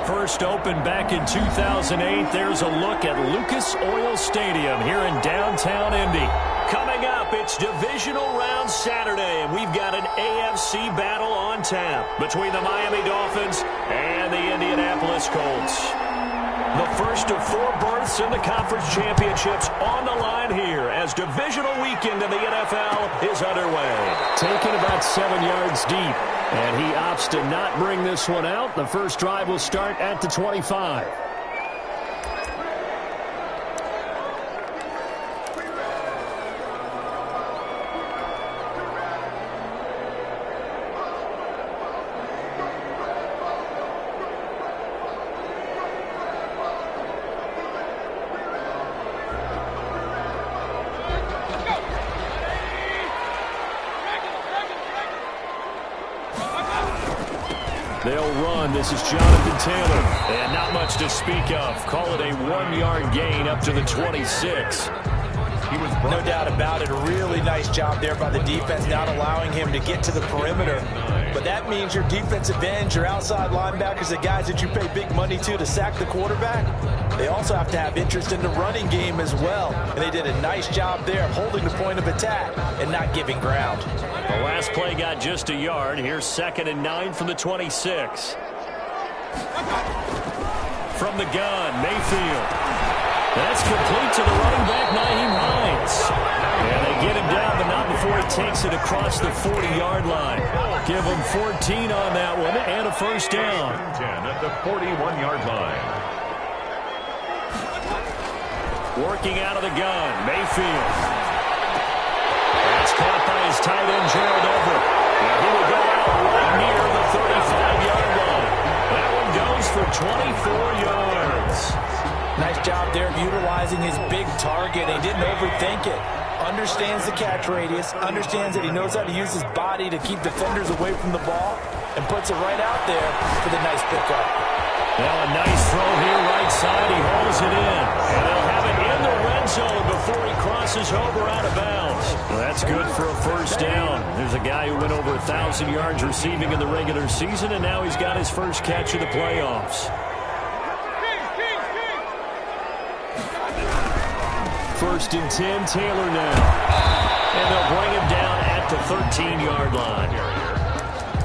first opened back in 2008. There's a look at Lucas Oil Stadium here in downtown Indy. Coming up, it's Divisional Round Saturday, and we've got an AFC battle on tap between the Miami Dolphins and the Indianapolis Colts. The first of 4 berths in the conference championships on the line here as divisional weekend in the NFL is underway. Taken about 7 yards deep, and he opts to not bring this one out. The first drive will start at the 25. They'll run. This is Jonathan Taylor. And not much to speak of. Call it a 1-yard gain up to the 26. No doubt about it. A really nice job there by the defense, not allowing him to get to the perimeter. But that means your defensive ends, your outside linebackers, the guys that you pay big money to sack the quarterback, they also have to have interest in the running game as well. And they did a nice job there of holding the point of attack and not giving ground. The last play got just a yard. Here's 2nd and 9 from the 26. From the gun, Mayfield. That's complete to the running back, Nyheim Hines. And they get him down, but not before he takes it across the 40-yard line. Give him 14 on that one and a first down. 10 at the 41-yard line. Working out of the gun, Mayfield. That's caught by his tight end, Gerald Everett. And he will go out right near the 35-yard line. That one goes for 24 yards. Nice job there of utilizing his big target. He didn't overthink it. Understands the catch radius. Understands that he knows how to use his body to keep defenders away from the ball. And puts it right out there for the nice pickup. Now a nice throw here right side. He holds it in. And they'll have it in the red zone before he crosses over out of bounds. Well, that's good for a first down. There's a guy who went over 1,000 yards receiving in the regular season, and now he's got his first catch of the playoffs. First and 10, Taylor now. And they'll bring him down at the 13-yard line.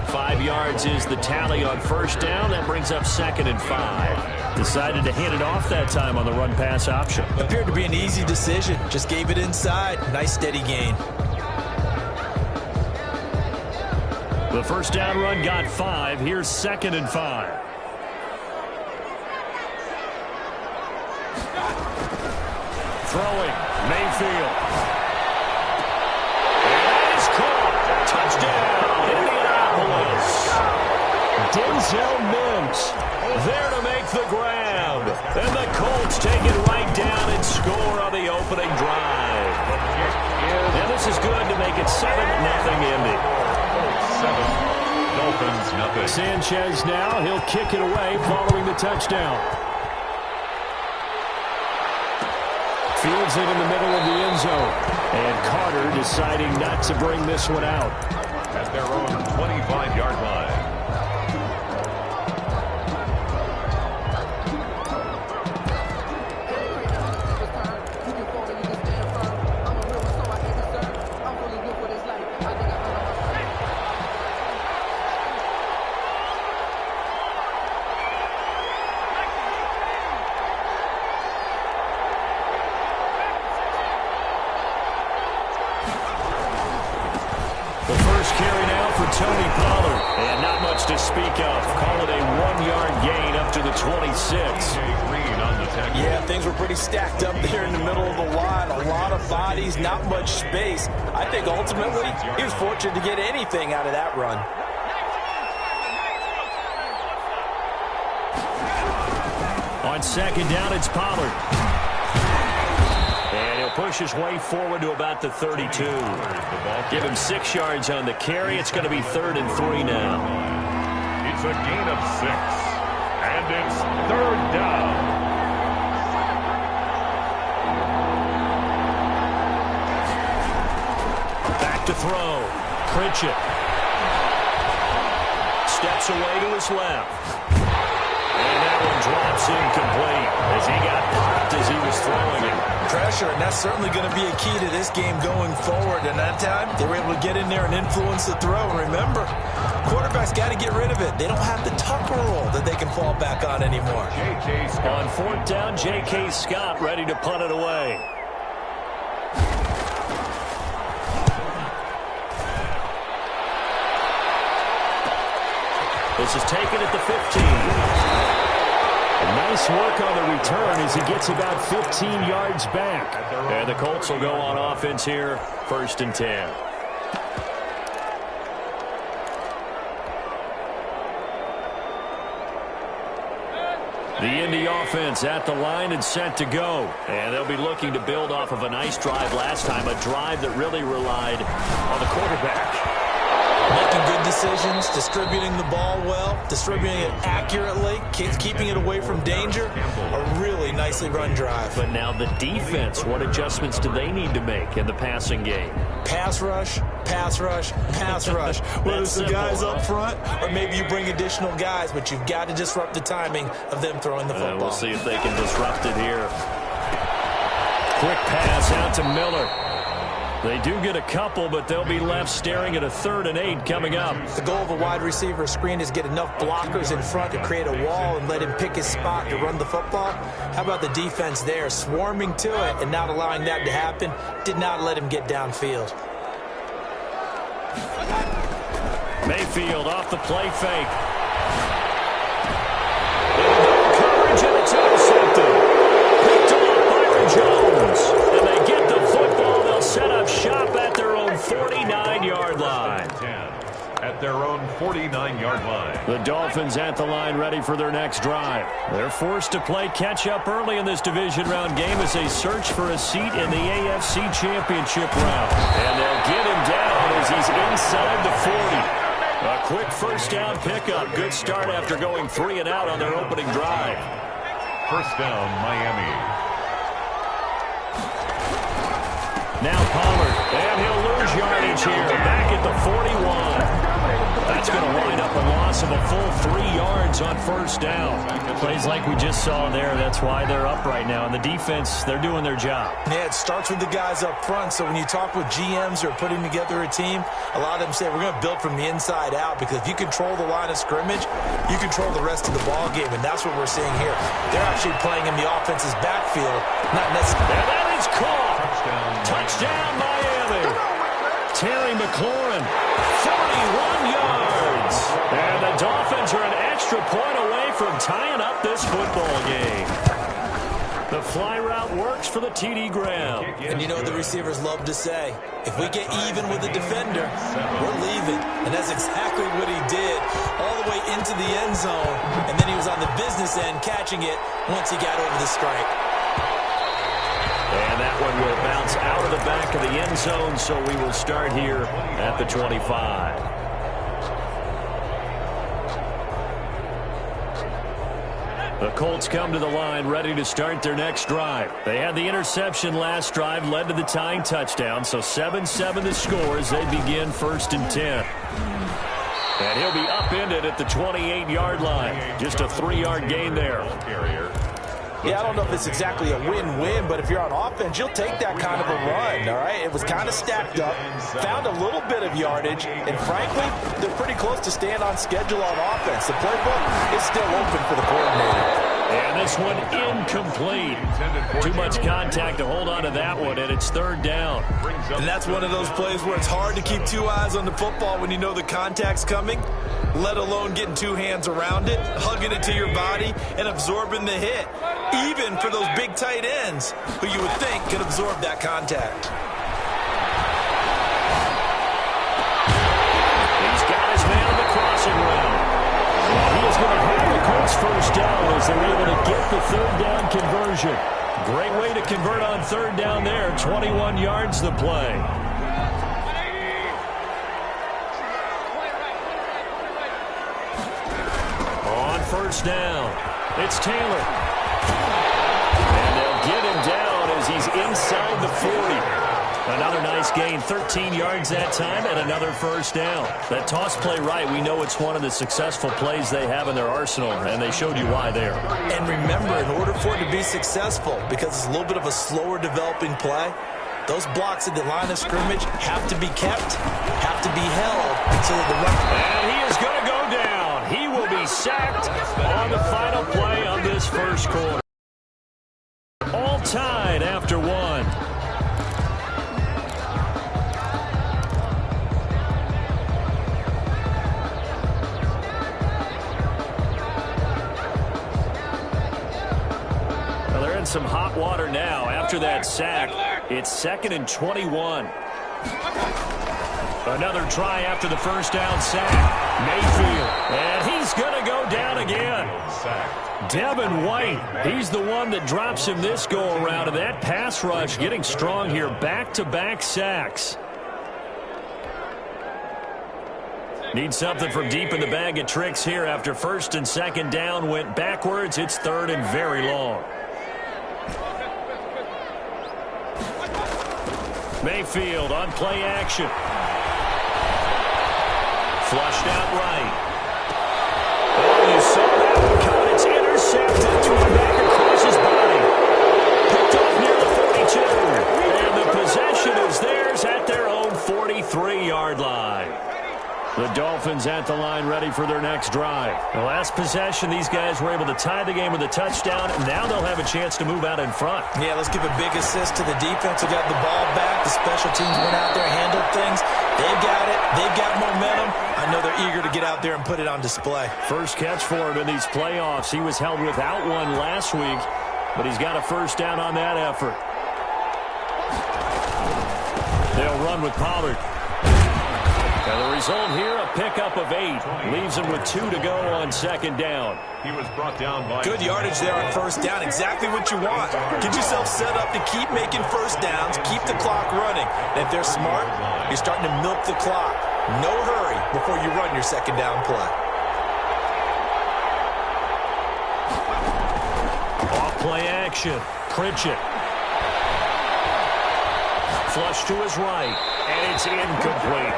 5 yards is the tally on first down. That brings up 2nd and 5. Decided to hand it off that time on the run-pass option. Appeared to be an easy decision. Just gave it inside. Nice steady gain. The first down run got 5. Here's 2nd and 5. Throwing, Mayfield. And that is caught. Touchdown, Indianapolis. Denzel Mims there to make the grab. And the Colts take it right down and score on the opening drive. And this is good to make it 7-0 Indy. 7, Dolphins nothing. Sanchez now, he'll kick it away following the touchdown. Fields it in the middle of the end zone. And Carter deciding not to bring this one out. At their own 25-yard line. Tony Pollard, and not much to speak of. Call it a 1-yard gain up to the 26. Yeah, things were pretty stacked up there in the middle of the line. A lot of bodies, not much space. I think ultimately he was fortunate to get anything out of that run. On 2nd down, it's Pollard. And he'll push his way forward to about the 32. Give him 6 yards on the carry. It's going to be 3rd and 3 now. It's a gain of 6. And it's 3rd down. Back to throw. Pritchett. Steps away to his left. And that one drops incomplete as he got popped as he was throwing it. Pressure, and that's certainly going to be a key to this game going forward. And that time, they were able to get in there and influence the throw. And remember, quarterbacks got to get rid of it. They don't have the Tucker roll that they can fall back on anymore. On fourth down, J.K. Scott ready to punt it away. This is taken at the 15. Nice work on the return as he gets about 15 yards back. And the Colts will go on offense here, 1st and 10. The Indy offense at the line and set to go. And they'll be looking to build off of a nice drive last time, a drive that really relied on the quarterback. Making good decisions, distributing the ball well, distributing it accurately, keeping it away from danger. A really nicely run drive. But now the defense, what adjustments do they need to make in the passing game? Pass rush, pass rush, pass rush. Whether it's the guys up front or maybe you bring additional guys, but you've got to disrupt the timing of them throwing the football. We'll see if they can disrupt it here. Quick pass out to Miller. They do get a couple, but they'll be left staring at a 3rd and 8 coming up. The goal of a wide receiver screen is get enough blockers in front to create a wall and let him pick his spot to run the football. How about the defense there, swarming to it and not allowing that to happen? Did not let him get downfield. Mayfield off the play fake. Coverage and it's intercepted. Picked off Byron Jones. And they get the football. They'll set up shop at their own 49-yard line. At their own 49-yard line. The Dolphins at the line ready for their next drive. They're forced to play catch-up early in this division round game as they search for a seat in the AFC Championship round. And they'll get him down as he's inside the 40. A quick 1st down pickup. Good start after going 3 and out on their opening drive. 1st down, Miami. Now Pollard, and he'll lose yardage here. Back at the 41. That's going to wind up a loss of a full 3 yards on 1st down. Plays like we just saw there. That's why they're up right now. And the defense, they're doing their job. Yeah, it starts with the guys up front. So when you talk with GMs who are putting together a team, a lot of them say we're going to build from the inside out, because if you control the line of scrimmage, you control the rest of the ball game, and that's what we're seeing here. They're actually playing in the offense's backfield, not necessarily. And that is caught. Touchdown, Miami. Terry McLaurin, 41 yards. And the Dolphins are an extra point away from tying up this football game. The fly route works for the TD Graham. And you know what the receivers love to say? If we get even with the defender, we're leaving. And that's exactly what he did, all the way into the end zone. And then he was on the business end catching it once he got over the strike. And that one will bounce out of the back of the end zone, so we will start here at the 25. The Colts come to the line ready to start their next drive. They had the interception last drive, led to the tying touchdown, so 7-7 the score as they begin 1st and 10. And he'll be upended at the 28-yard line. Just a 3-yard gain there. Yeah, I don't know if it's exactly a win-win, but if you're on offense, you'll take that kind of a run, all right? It was kind of stacked up, found a little bit of yardage, and frankly, they're pretty close to staying on schedule on offense. The playbook is still open for the coordinator. And this one incomplete. Too much contact to hold on to that one, and it's 3rd down. And that's one of those plays where it's hard to keep 2 eyes on the football when you know the contact's coming, let alone getting 2 hands around it, hugging it to your body, and absorbing the hit, even for those big tight ends who you would think could absorb that contact. He's got his man on the crossing route. He is going to have the Colts 1st down as they're able to get the 3rd down conversion. Great way to convert on 3rd down there. 21 yards the play. On 1st down, it's Taylor. And they'll get him down as he's inside the 40. Another nice gain, 13 yards that time, and another first down. That toss play right, we know it's one of the successful plays they have in their arsenal, and they showed you why there. And remember, in order for it to be successful, because it's a little bit of a slower developing play, those blocks at the line of scrimmage have to be kept, have to be held, so that the run... And he is going to go down. He will be sacked on the final play of this first quarter. All tied after one. Some hot water now after that sack. It's 2nd and 21. Another try after the first down sack. Mayfield, and he's going to go down again. Devin White, he's the one that drops him this go-around, and that pass rush getting strong here. Back-to-back sacks. Need something from deep in the bag of tricks here after 1st and 2nd down went backwards. It's 3rd and very long. Mayfield on play action. Flushed out right. Oh, you saw that one coming. It's intercepted. Thrown back across his body. Picked off near the 42. And the possession is theirs at their own 43-yard line. The Dolphins at the line ready for their next drive. The last possession, these guys were able to tie the game with a touchdown, and now they'll have a chance to move out in front. Yeah, let's give a big assist to the defense who got the ball back. The special teams went out there, handled things. They've got it. They've got momentum. I know they're eager to get out there and put it on display. First catch for him in these playoffs. He was held without one last week, but he's got a first down on that effort. They'll run with Pollard. And the result here, a pickup of 8. Leaves him with 2 to go on 2nd down. He was brought down by... Good yardage there on first down. Exactly what you want. Get yourself set up to keep making first downs, keep the clock running. And if they're smart, you're starting to milk the clock. No hurry before you run your 2nd down play. Off play action. Pritchett. Flush to his right. And it's incomplete.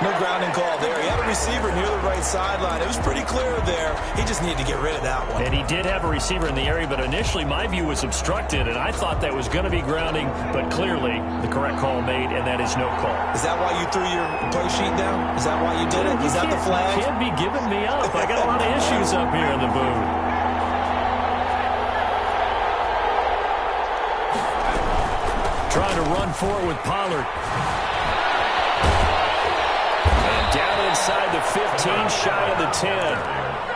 No grounding call there. He had a receiver near the right sideline. It was pretty clear there. He just needed to get rid of that one. And he did have a receiver in the area, but initially my view was obstructed, and I thought that was going to be grounding, but clearly the correct call made, and that is no call. Is that why you threw your play sheet down? Is that why you did it? Is that the flag? You can't be giving me up. I got a lot of issues up here in the booth. Trying to run forward with Pollard. Down inside the 15, shy of the 10.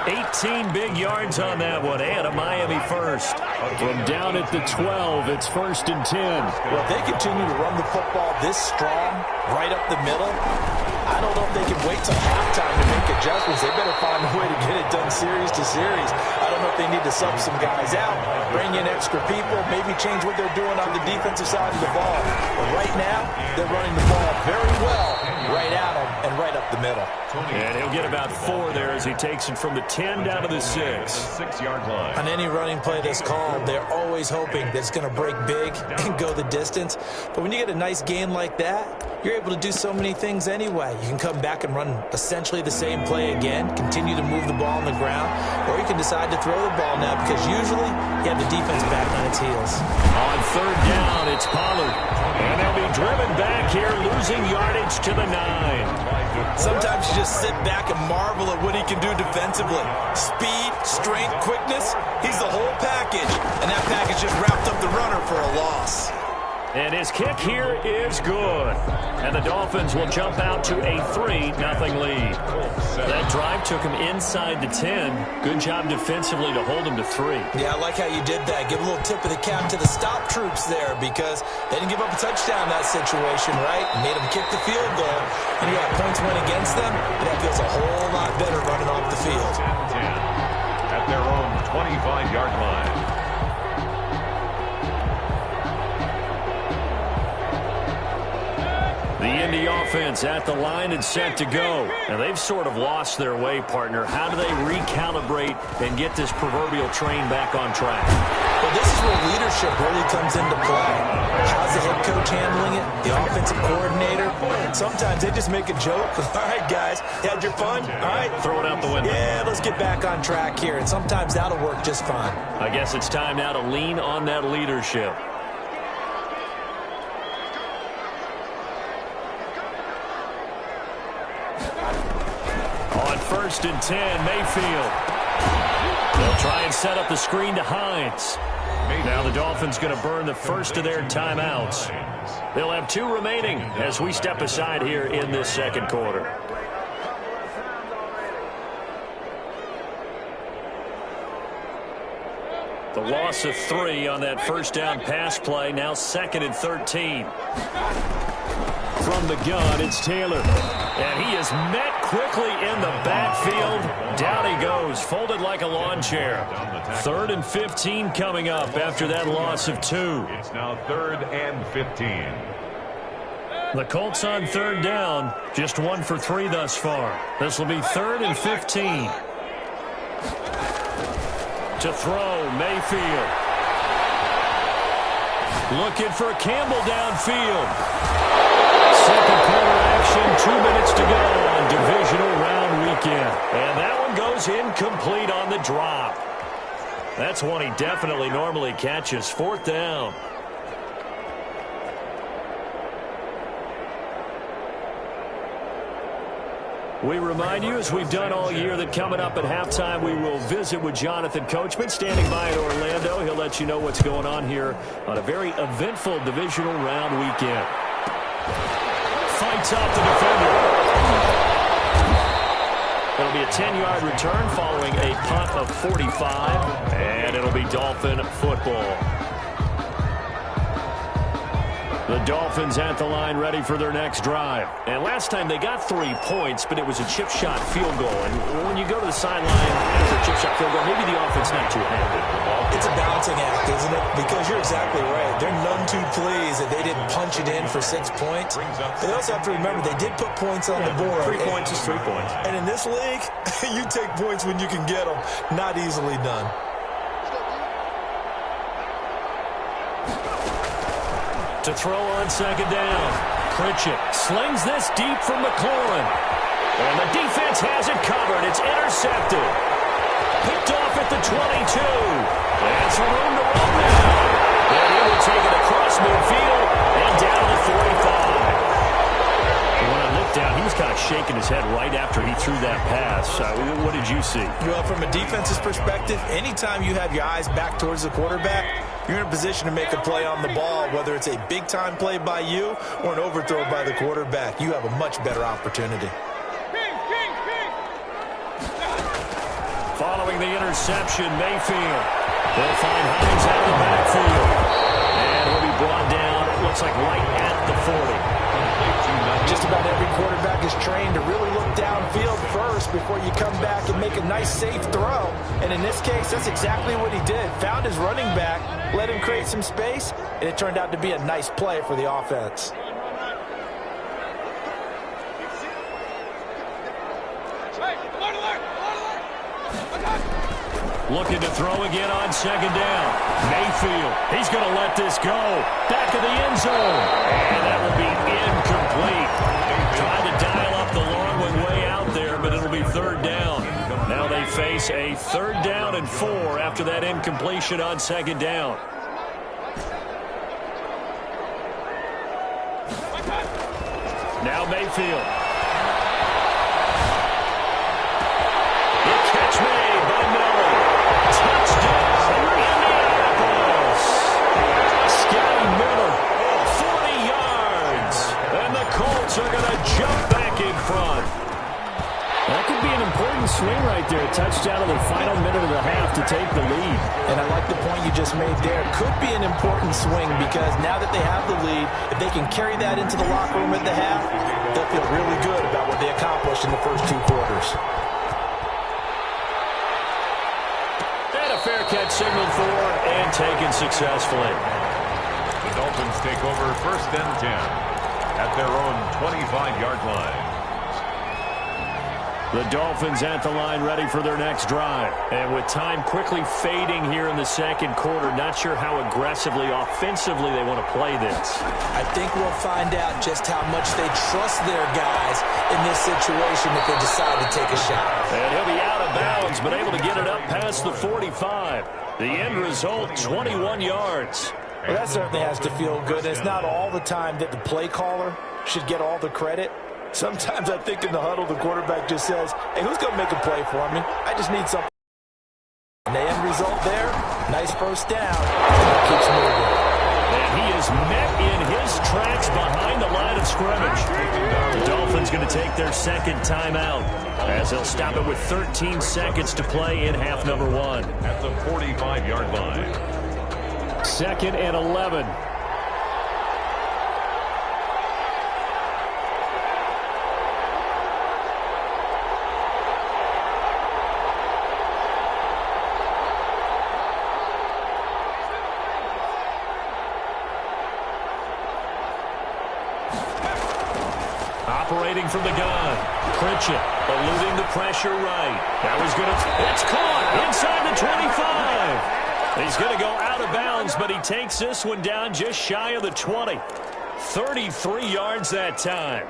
18 big yards on that one, and a Miami first. From down at the 12, it's 1st and 10. Well, if they continue to run the football this strong, right up the middle, I don't know if they can wait till halftime to make adjustments. They better find a way to get it done series to series. I don't know if they need to sub some guys out, bring in extra people, maybe change what they're doing on the defensive side of the ball. But right now, they're running the ball very well right at them and right up the middle. And he'll get about 4 there as he takes it from the 10 down to the 6. 6-yard line. On any running play that's called, they're always hoping that it's going to break big and go the distance. But when you get a nice gain like that, you're able to do so many things anyway. You can come back and run essentially the same play again, continue to move the ball on the ground, or you can decide to throw the ball now because usually you have the defense back on its heels. On 3rd down, it's Pollard. And they'll be driven back here, losing yardage to the 9. Sometimes you just sit back and marvel at what he can do defensively. Speed, strength, quickness, he's the whole package. And that package just wrapped up the runner for a loss. And his kick here is good. And the Dolphins will jump out to a 3-0 lead. That drive took him inside the 10. Good job defensively to hold him to 3. Yeah, I like how you did that. Give a little tip of the cap to the stop troops there because they didn't give up a touchdown in that situation, right? Made them kick the field goal. And you got points went against them, and that feels a whole lot better running off the field. 10 at their own 25-yard line. The Indy offense at the line and set to go. Now, they've sort of lost their way, partner. How do they recalibrate and get this proverbial train back on track? Well, this is where leadership really comes into play. How's the head coach handling it? The offensive coordinator? Sometimes they just make a joke. All right, guys, had your fun? All right. Throw it out the window. Yeah, let's get back on track here. And sometimes that'll work just fine. I guess it's time now to lean on that leadership. On 1st and 10, Mayfield. They'll try and set up the screen to Hines. Now the Dolphins going to burn the first of their timeouts. They'll have 2 remaining as we step aside here in this second quarter. The loss of 3 on that first down pass play. Now 2nd and 13. From the gun, it's Taylor. And he is met quickly in the backfield. Down he goes, folded like a lawn chair. 3rd and 15 coming up after that loss of 2. It's now 3rd and 15. The Colts on 3rd down, just 1 for 3 thus far. This will be 3rd and 15. To throw, Mayfield. Looking for Campbell downfield. Second quarter action, 2 minutes to go on divisional round weekend. And that one goes incomplete on the drop. That's one he definitely normally catches. 4th down. We remind you, as we've done all year, that coming up at halftime, we will visit with Jonathan Coachman, standing by in Orlando. He'll let you know what's going on here on a very eventful divisional round weekend. Fights off the defender. It'll be a 10-yard return following a punt of 45, and it'll be Dolphin football. The Dolphins at the line ready for their next drive. And last time they got 3 points, but it was a chip shot field goal. And when you go to the sideline after a chip shot field goal, maybe the offense not too happy. It's a balancing act, isn't it? Because you're exactly right. They're none too pleased that they didn't punch it in for 6 points. But they also have to remember they did put points on the board. 3 points is 3 points. And in this league, you take points when you can get them. Not easily done. To throw on 2nd down. Pritchett slings this deep from McLaurin. And the defense has it covered. It's intercepted. Picked off at the 22. That's room to run now. And he will take it across midfield and down to the 45. When I looked down, he was kind of shaking his head right after he threw that pass. What did you see? Well, from a defense's perspective, anytime you have your eyes back towards the quarterback, you're in a position to make a play on the ball, whether it's a big-time play by you or an overthrow by the quarterback. You have a much better opportunity. Following the interception, Mayfield. They'll find Hines out of the backfield. And he'll be brought down, it looks like right at the 40. Just about every quarterback is trained to really look downfield first before you come back and make a nice, safe throw. And in this case, that's exactly what he did. Found his running back, let him create some space, and it turned out to be a nice play for the offense. Looking to throw again on 2nd down. Mayfield, he's going to let this go. Back of the end zone. And that will be incomplete. Trying to dial up the long one way out there, but it'll be 3rd down. Now they face a 3rd down and 4 after that incompletion on 2nd down. Now Mayfield. The catch made by Miller. Touchdown, Indianapolis. Scotty Miller, 40 yards. And the Colts are going to jump back in front. That could be an important swing right there. A touchdown in the final minute of the half to take the lead. And I like the point you just made there. Could be an important swing because now that they have the lead, if they can carry that into the locker room at the half, they'll feel really good about what they accomplished in the first 2 quarters. And a fair catch signaled for and taken successfully. The Dolphins take over 1st and 10 at their own 25-yard line. The Dolphins at the line ready for their next drive. And with time quickly fading here in the second quarter, not sure how aggressively, offensively they want to play this. I think we'll find out just how much they trust their guys in this situation if they decide to take a shot. And he'll be out of bounds, but able to get it up past the 45. The end result, 21 yards. Well, that certainly has to feel good. It's not all the time that the play caller should get all the credit. Sometimes I think in the huddle, the quarterback just says, hey, who's going to make a play for me? I just need something. And the end result there, nice first down. Keeps moving. And he is met in his tracks behind the line of scrimmage. The Dolphins going to take their second timeout as they'll stop it with 13 seconds to play in half number 1. At the 45-yard line. 2nd and 11. Operating from the gun. Pritchett eluding the pressure right. That was going to... It's caught inside the 25. He's going to go out of bounds, but he takes this one down just shy of the 20. 33 yards that time.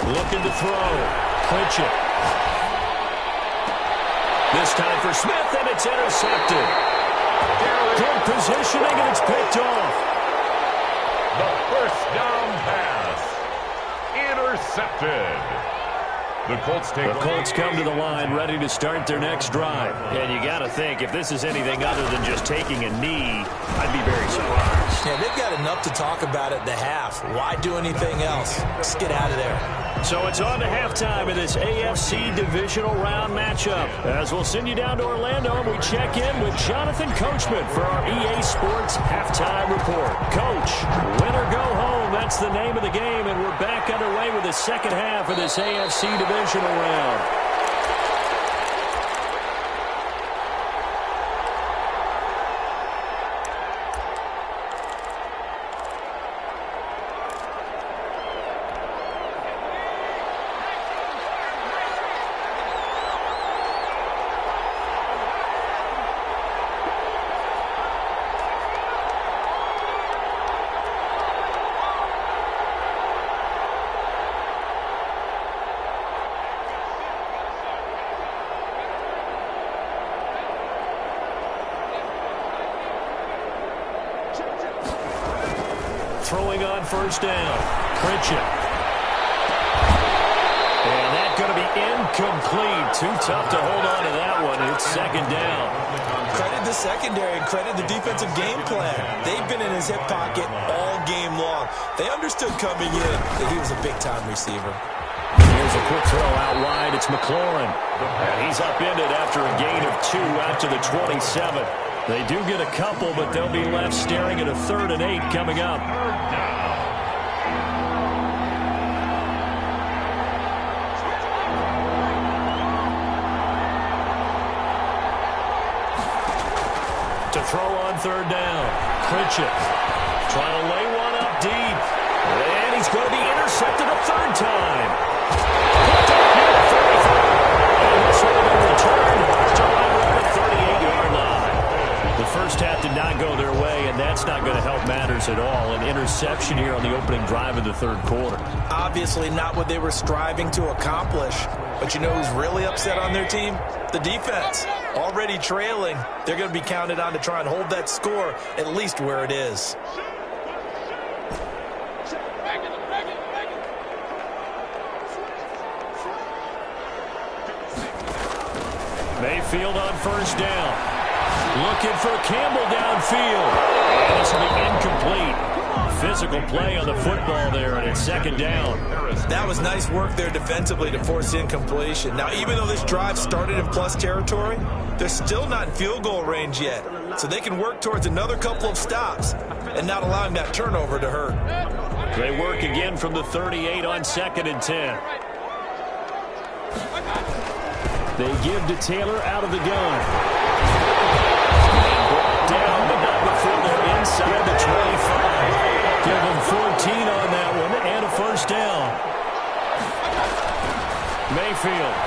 Looking to throw. Pritchett. This time for Smith, and it's intercepted. Good positioning, and it's picked off. The first down pass. Intercepted. The Colts come to the line ready to start their next drive. And you got to think, if this is anything other than just taking a knee, I'd be very surprised. Yeah, they've got enough to talk about at the half. Why do anything else? Just get out of there. So it's on to halftime in this AFC divisional round matchup. As we'll send you down to Orlando, and we check in with Jonathan Coachman for our EA Sports Halftime Report. Coach, win or go home, that's the name of the game, and we're back underway with the second half of this AFC divisional round. Throwing on first down. Pritchett. And that's going to be incomplete. Too tough to hold on to that one. It's second down. Credit the secondary and credit the defensive game plan. They've been in his hip pocket all game long. They understood coming in that he was a big-time receiver. Here's a quick throw out wide. It's McLaurin. And he's upended after a gain of 2 out to the 27. They do get a couple, but they'll be left staring at a 3rd and 8 coming up. To throw on 3rd down. Pritchett trying to lay one up deep. And he's going to be intercepted a 3rd time. And this one will be returned to right around the 38-yard line. The first half did not go their way, and that's not going to help matters at all. An interception here on the opening drive of the 3rd quarter. Obviously not what they were striving to accomplish. But you know who's really upset on their team? The defense. Already trailing. They're going to be counted on to try and hold that score at least where it is. Mayfield on first down. Looking for Campbell downfield. And this will be incomplete. Physical play on the football there, and it's second down. That was nice work there defensively to force incompletion. Now, even though this drive started in plus territory, they're still not in field goal range yet. So they can work towards another couple of stops and not allowing that turnover to hurt. They work again from the 38 on 2nd and 10. They give to Taylor out of the gun. Brought down, but not before they're inside the 25. Give them 14 on that one and a first down. Mayfield.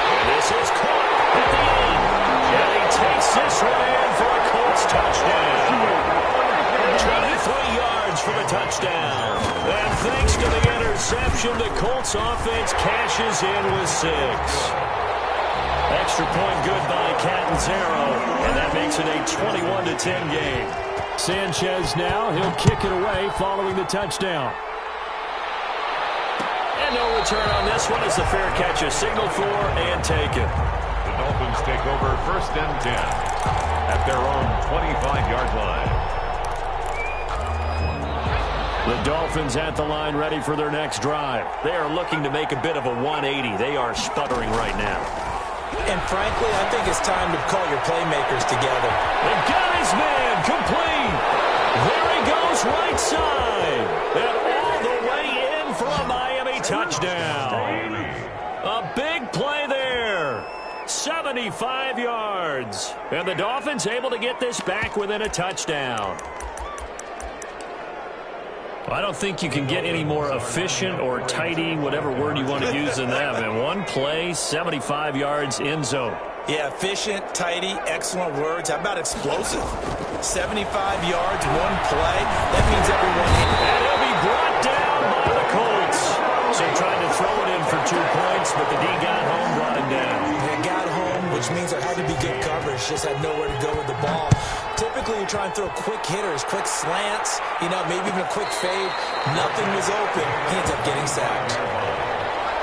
And this is caught at the end. And he takes this one in for a Colts touchdown. 23 yards for the touchdown. And thanks to the interception, the Colts offense cashes in with 6. Extra point good by Catanzaro, and that makes it a 21-10 game. Sanchez now, he'll kick it away following the touchdown. And no return on this one as the fair catch is signaled for and taken. The Dolphins take over 1st and 10 at their own 25-yard line. The Dolphins at the line ready for their next drive. They are looking to make a bit of a 180. They are sputtering right now. And frankly, I think it's time to call your playmakers together. They got his man complete. There he goes right side. And all the way in for a Miami touchdown. A big play there. 75 yards. And the Dolphins able to get this back within a touchdown. I don't think you can get any more efficient or tidy, whatever word you want to use in that. And one play, 75 yards in zone. Yeah, efficient, tidy, excellent words. How about explosive? 75 yards, one play. That means everyone. And he'll be brought down by the Colts. So trying to throw it in for 2 points, but the D got home, brought him down. They got home, which means there had to be good coverage. Just had nowhere to go with the ball. Typically, you try and throw quick hitters, quick slants, maybe even a quick fade. Nothing was open. He ends up getting sacked.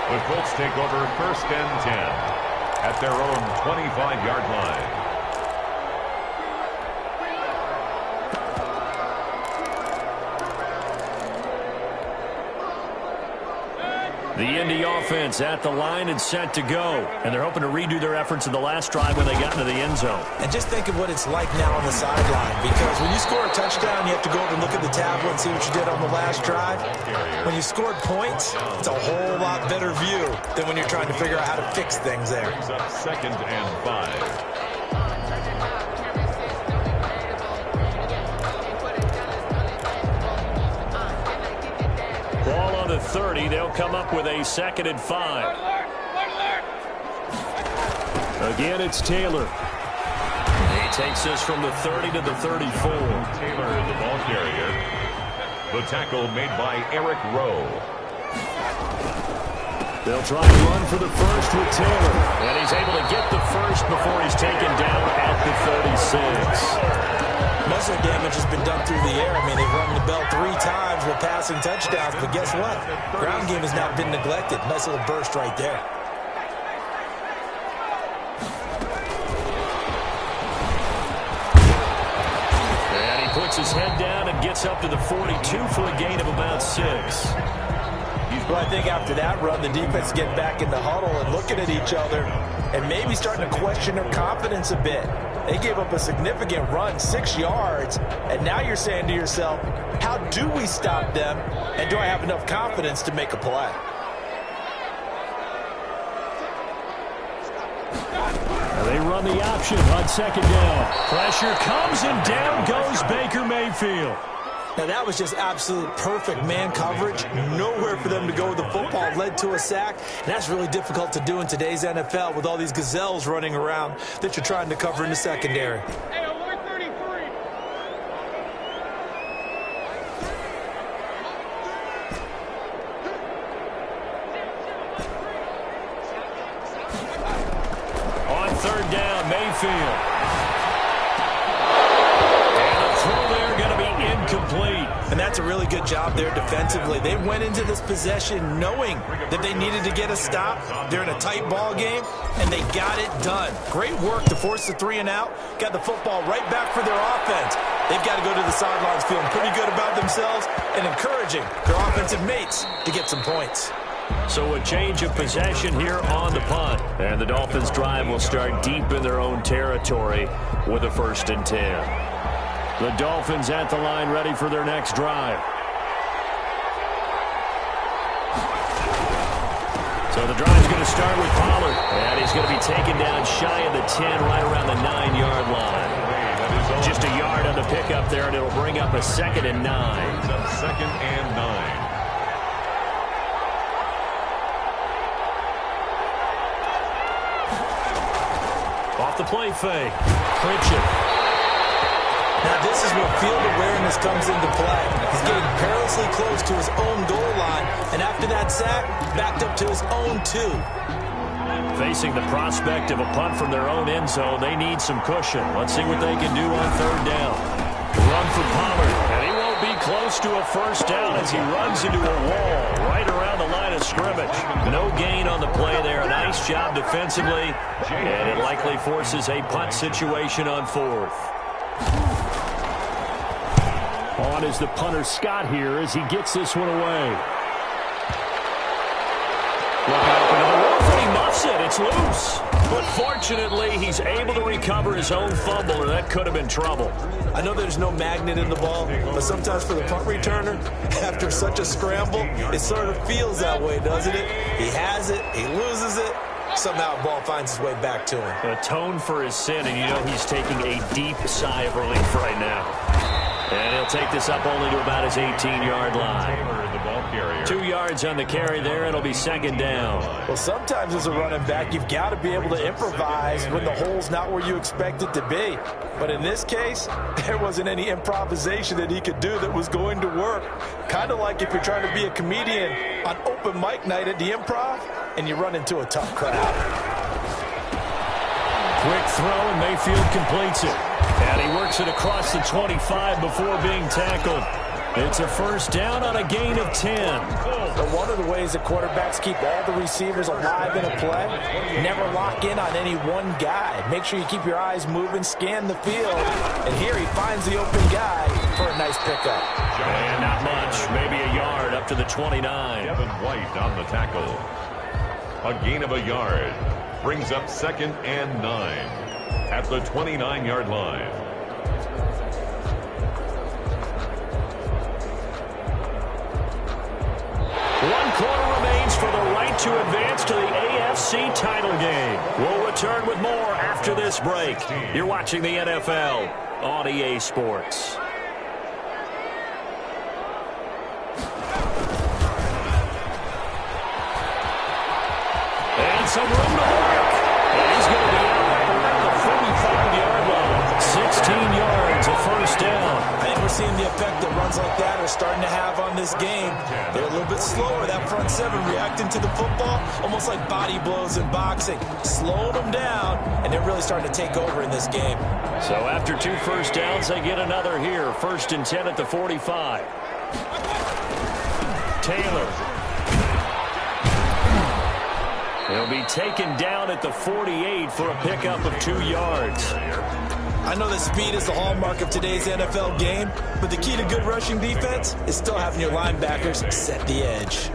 The Colts take over 1st and 10 at their own 25-yard line. The Indy offense at the line and set to go. And they're hoping to redo their efforts in the last drive when they got into the end zone. And just think of what it's like now on the sideline. Because when you score a touchdown, you have to go over and look at the tablet and see what you did on the last drive. When you scored points, it's a whole lot better view than when you're trying to figure out how to fix things there. 2nd and 5. Ball on the 30. They'll come up with a 2nd and 5. Again, it's Taylor. He takes this from the 30 to the 34. Taylor, the ball carrier. The tackle made by Eric Rowe. They'll try and run for the first with Taylor. And he's able to get the first before he's taken down at the 36. Muscle damage has been done through the air. I mean, they've rung the bell 3 times with passing touchdowns, but guess what? Ground game has now been neglected. Nice little burst right there. And he puts his head down and gets up to the 42 for a gain of about 6. Well, I think after that run, the defense get back in the huddle and looking at each other and maybe starting to question their confidence a bit. They gave up a significant run, 6 yards, and now you're saying to yourself, how do we stop them, and do I have enough confidence to make a play? They run the option on 2nd down. Pressure comes, and down goes Baker Mayfield. Now, that was just absolute perfect man coverage. Nowhere for them to go with the football. Led to a sack. And that's really difficult to do in today's NFL with all these gazelles running around that you're trying to cover in the secondary. On 3rd down, Mayfield. Incomplete. And that's a really good job there defensively. They went into this possession knowing that they needed to get a stop. They're in a tight ball game, and they got it done. Great work to force the 3 and out. Got the football right back for their offense. They've got to go to the sidelines feeling pretty good about themselves and encouraging their offensive mates to get some points. So a change of possession here on the punt. And the Dolphins drive will start deep in their own territory with a 1st and 10. The Dolphins at the line, ready for their next drive. So the drive's going to start with Pollard. And he's going to be taken down shy of the 10, right around the 9-yard line. Just a yard on the pickup there, and it'll bring up a 2nd and 9. It's up 2nd and 9. Off the play fake. Pritchett. Now this is where field awareness comes into play. He's getting perilously close to his own goal line, and after that sack, backed up to his own 2. Facing the prospect of a punt from their own end zone, they need some cushion. Let's see what they can do on 3rd down. Run for Pollard, and he won't be close to a 1st down as he runs into a wall right around the line of scrimmage. No gain on the play there. A nice job defensively, and it likely forces a punt situation on 4th. On is the punter Scott here as he gets this one away. Look out into the roof, and he muffs it. It's loose. But fortunately, he's able to recover his own fumble, and that could have been trouble. I know there's no magnet in the ball, but sometimes for the punt returner, after such a scramble, it sort of feels that way, doesn't it? He has it, he loses it, somehow the ball finds its way back to him. Atone for his sin, and you know he's taking a deep sigh of relief right now. And he'll take this up only to about his 18-yard line. 2 yards on the carry there. It'll be 2nd down. Well, sometimes as a running back, you've got to be able to improvise when the hole's not where you expect it to be. But in this case, there wasn't any improvisation that he could do that was going to work. Kind of like if you're trying to be a comedian on open mic night at the Improv and you run into a tough crowd. Quick throw, and Mayfield completes it. And he works it across the 25 before being tackled. It's a 1st down on a gain of 10. But one of the ways that quarterbacks keep all the receivers alive in a play, never lock in on any one guy. Make sure you keep your eyes moving, scan the field. And here he finds the open guy for a nice pickup. And not much, maybe a yard up to the 29. Kevin White on the tackle. A gain of a yard. Brings up 2nd and 9 at the 29-yard line. One quarter remains for the right to advance to the AFC title game. We'll return with more after this break. You're watching the NFL on EA Sports. And some room to work. And he's going to be out around the 45-yard line. 16 yards, a 1st down. I think we're seeing the effect that runs like that are starting to have on this game. They're a little bit slower, that front 7, reacting to the football, almost like body blows in boxing. Slowing them down, and they're really starting to take over in this game. So after 2 1st downs, they get another here. 1st and 10 at the 45. Taylor. He'll be taken down at the 48 for a pickup of 2 yards. I know that speed is the hallmark of today's NFL game, but the key to good rushing defense is still having your linebackers set the edge.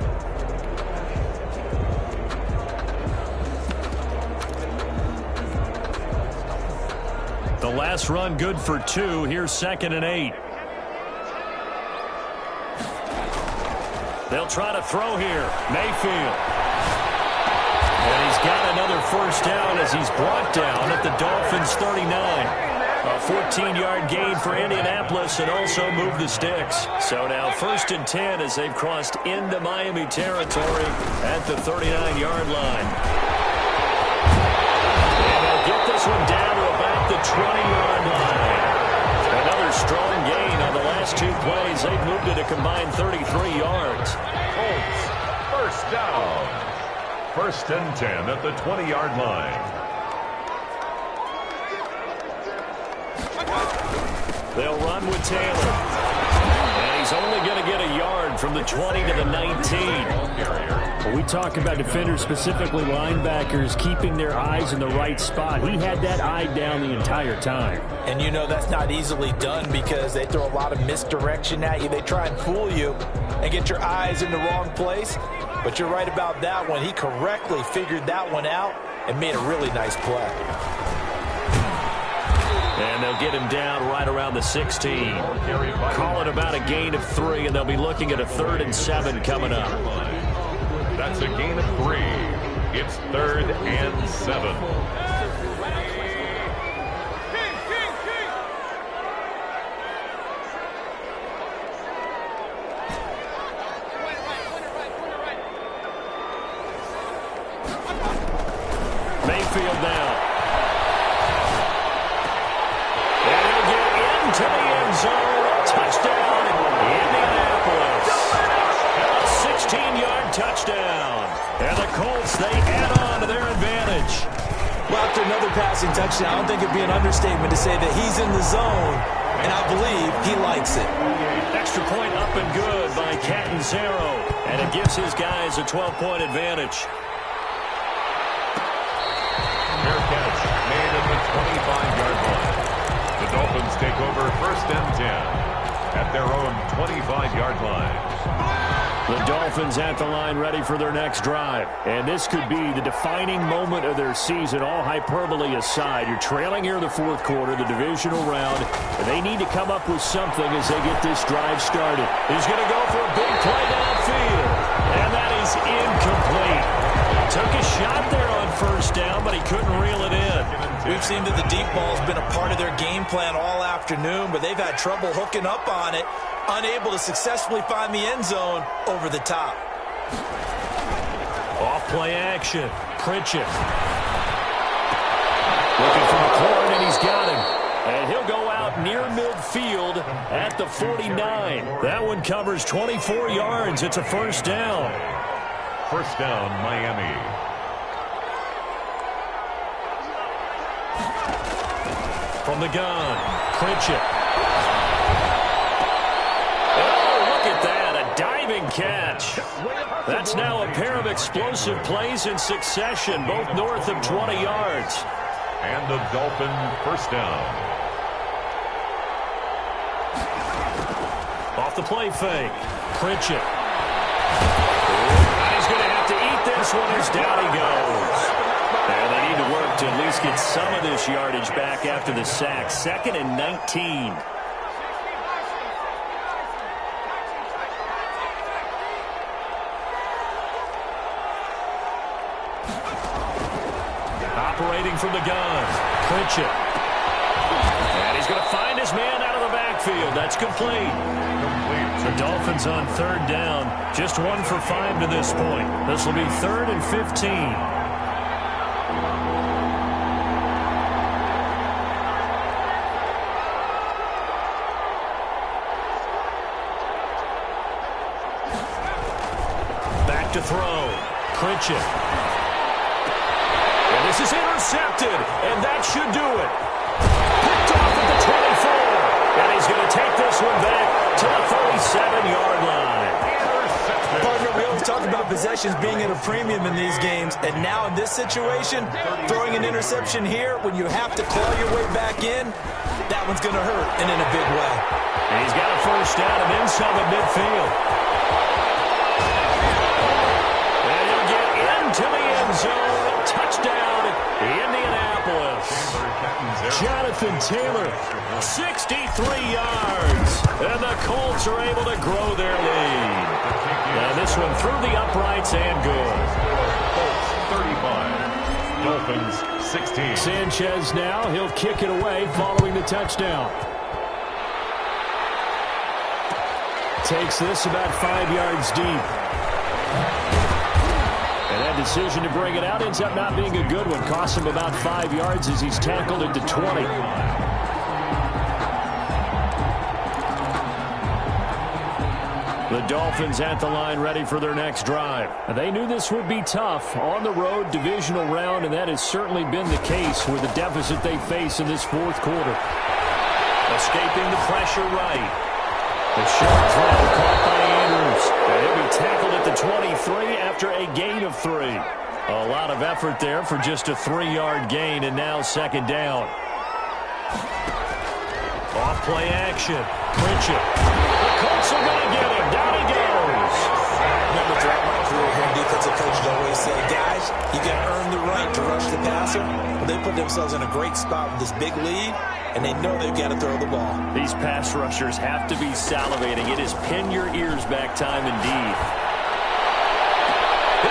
The last run good for 2. Here's 2nd and 8. They'll try to throw here. Mayfield. And he's got another 1st down as he's brought down at the Dolphins' 39. A 14-yard gain for Indianapolis and also moved the sticks. So now 1st and 10 as they've crossed into Miami territory at the 39-yard line. And they'll get this one down to about the 20-yard line. Another strong gain on the last 2 plays. They've moved it a combined 33 yards. Colts, 1st down. 1st and 10 at the 20-yard line. They'll run with Taylor. And he's only going to get a yard from the 20 to the 19. Well, we talk about defenders, specifically linebackers, keeping their eyes in the right spot. He had that eye down the entire time. And you know that's not easily done because they throw a lot of misdirection at you. They try and fool you and get your eyes in the wrong place. But you're right about that one. He correctly figured that one out and made a really nice play. And they'll get him down right around the 16. Call it about a gain of 3, and they'll be looking at a 3rd and 7 coming up. That's a gain of 3. It's 3rd and 7. Mayfield now. And he'll get into the end zone. Touchdown, Indianapolis. A 16-yard touchdown. And the Colts, they add on to their advantage. Well, after another passing touchdown, I don't think it'd be an understatement to say that he's in the zone, and I believe he likes it. Extra point up and good by Catanzaro. And it gives his guys a 12-point advantage. Fair catch made at the 25-yard line. The Dolphins take over 1st and 10 at their own 25-yard line. The Dolphins at the line ready for their next drive. And this could be the defining moment of their season, all hyperbole aside. You're trailing here in the 4th quarter, the divisional round, and they need to come up with something as they get this drive started. He's going to go for a big play downfield, and that is incomplete. Took a shot there on 1st down, but he couldn't reel it in. We've seen that the deep ball has been a part of their game plan all afternoon, but they've had trouble hooking up on it, unable to successfully find the end zone over the top. Off play action. Pritchett. Looking for McLaurin, and he's got him. And he'll go out near midfield at the 49. That one covers 24 yards. It's a 1st down. 1st down, Miami. From the gun, Pritchett. Oh, look at that, a diving catch. That's now a pair of explosive plays in succession, both north of 20 yards. And the Dolphin 1st down. Off the play fake, Pritchett. He's going to have to eat this one as down he goes. And they need to work to at least get some of this yardage back after the sack. 2nd and 19. Operating from the gun, Pritchett. And he's going to find his man out of the backfield. That's complete. The Dolphins on 3rd down. Just 1 for 5 to this point. This will be 3rd and 15. Back to throw. Pritchett. And this is intercepted, and that should do it. Picked off at the 24. And he's going to take this one back to the 37-yard line. Partner, we always talk about possessions being at a premium in these games, and now in this situation, throwing an interception here when you have to claw your way back in, that one's going to hurt, and in a big way. And he's got a 1st down and then some at midfield. And he'll get into the end zone. Touchdown, Indianapolis. Jonathan Taylor, 63 yards. And the Colts are able to grow their lead. Now this one through the uprights and good. Colts 35, Dolphins 16. Sanchez now, he'll kick it away following the touchdown. Takes this about 5 yards deep. And that decision to bring it out ends up not being a good one. Costs him about 5 yards as he's tackled into 20. The Dolphins at the line ready for their next drive. They knew this would be tough on the road, divisional round, and that has certainly been the case with the deficit they face in this 4th quarter. Escaping the pressure right. The short throw caught by Andrews. And he'll be tackled at the 23 after a gain of 3. A lot of effort there for just a 3-yard gain, and now 2nd down. Off play action. Pritchett. The Colts are going to get him. Down he goes. Remember, throughout my career here, defensive coaches always say, guys, you got to earn the right to rush the passer. Well, they put themselves in a great spot with this big lead, and they know they've got to throw the ball. These pass rushers have to be salivating. It is pin your ears back time indeed.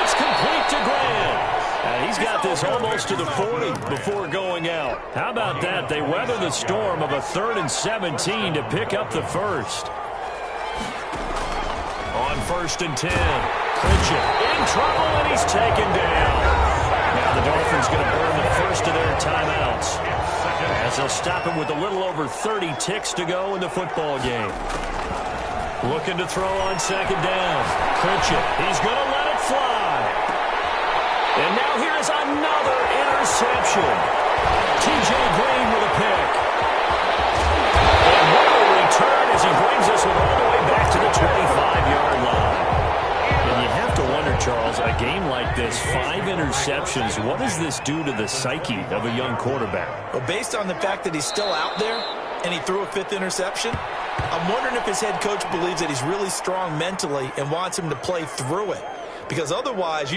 It's complete to Graham. And he's got this almost to the 40 before going out. How about that? They weather the storm of a 3rd and 17 to pick up the first. On 1st and 10, Pritchett in trouble, and he's taken down. Now the Dolphins going to burn the first of their timeouts, as they'll stop him with a little over 30 ticks to go in the football game. Looking to throw on 2nd down. Pritchett, he's going to let it fly. And now here is another interception. T.J. Green with a pick. And what a return as he brings us all the way back to the 25-yard line. And you have to wonder, Charles, a game like this, 5 interceptions, what does this do to the psyche of a young quarterback? Well, based on the fact that he's still out there and he threw a 5th interception, I'm wondering if his head coach believes that he's really strong mentally and wants him to play through it. Because otherwise,